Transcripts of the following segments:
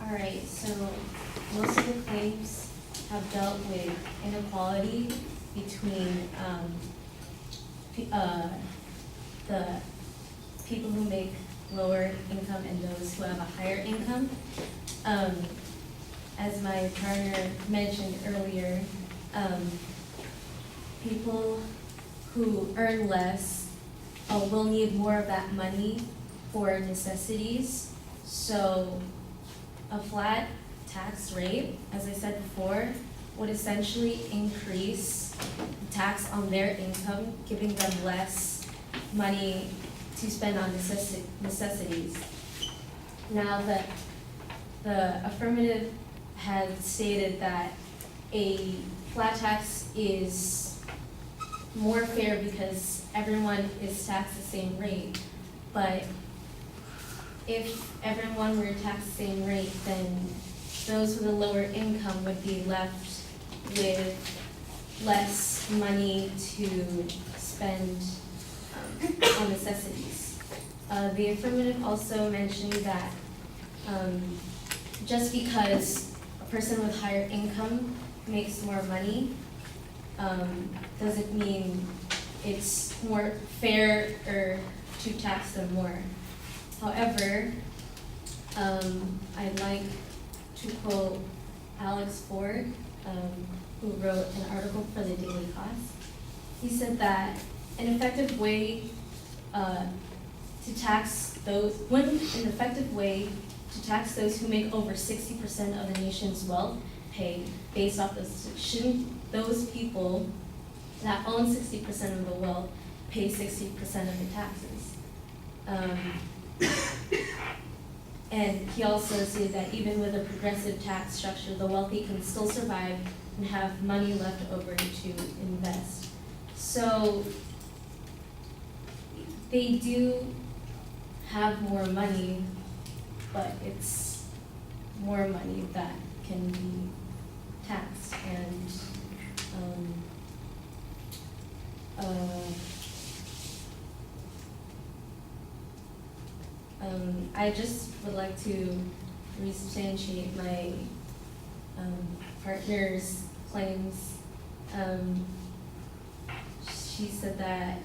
All right, so most of the claims have dealt with inequality between the people who make lower income and those who have a higher income. As my partner mentioned earlier, people who earn less will need more of that money for necessities. So a flat tax rate, as I said before, would essentially increase the tax on their income, giving them less money to spend on necessities. Now, the affirmative had stated that a flat tax is more fair because everyone is taxed the same rate, but if everyone were taxed the same rate, then those with a lower income would be left with less money to spend on necessities. The affirmative also mentioned that just because a person with higher income makes more money, doesn't mean it's more fair or to tax them more. However, I'd like to quote Alex Ford, who wrote an article for the Daily Cost. He said that an effective way to tax those who make over 60% of the nation's wealth pay based off this. Shouldn't those people that own 60% of the wealth pay 60% of the taxes? And he also said that even with a progressive tax structure, the wealthy can still survive and have money left over to invest. So they do have more money, but it's more money that can be taxed. And I just would like to resubstantiate my partner's claims. She said that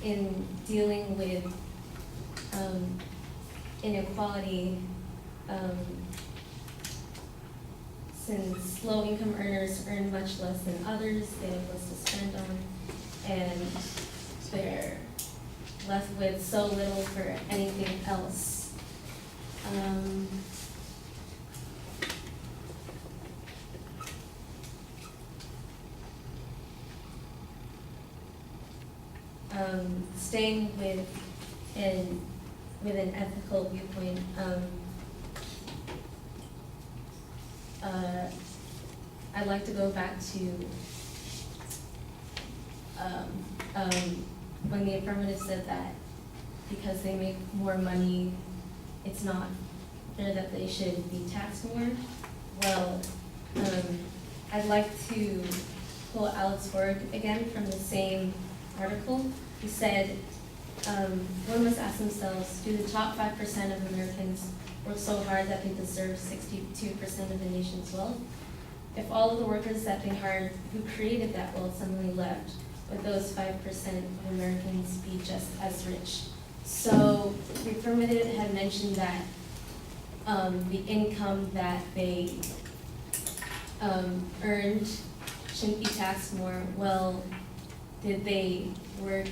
in dealing with inequality, since low-income earners earn much less than others, they have less to spend on, and they're left with so little for anything else. Staying with an ethical viewpoint, I'd like to go back to when the affirmative said that because they make more money, it's not fair that they should be taxed more. Well, I'd like to quote Alex Ford again from the same article. He said, one must ask themselves, do the top 5% of Americans work so hard that they deserve 62% of the nation's wealth? If all of the workers that they hired who created that wealth suddenly left, would those 5% of Americans be just as rich? So the affirmative had mentioned that the income that they earned shouldn't be taxed more. Well, did they work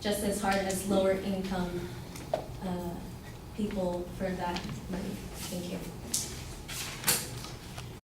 just as hard as lower income people for that money? Thank you.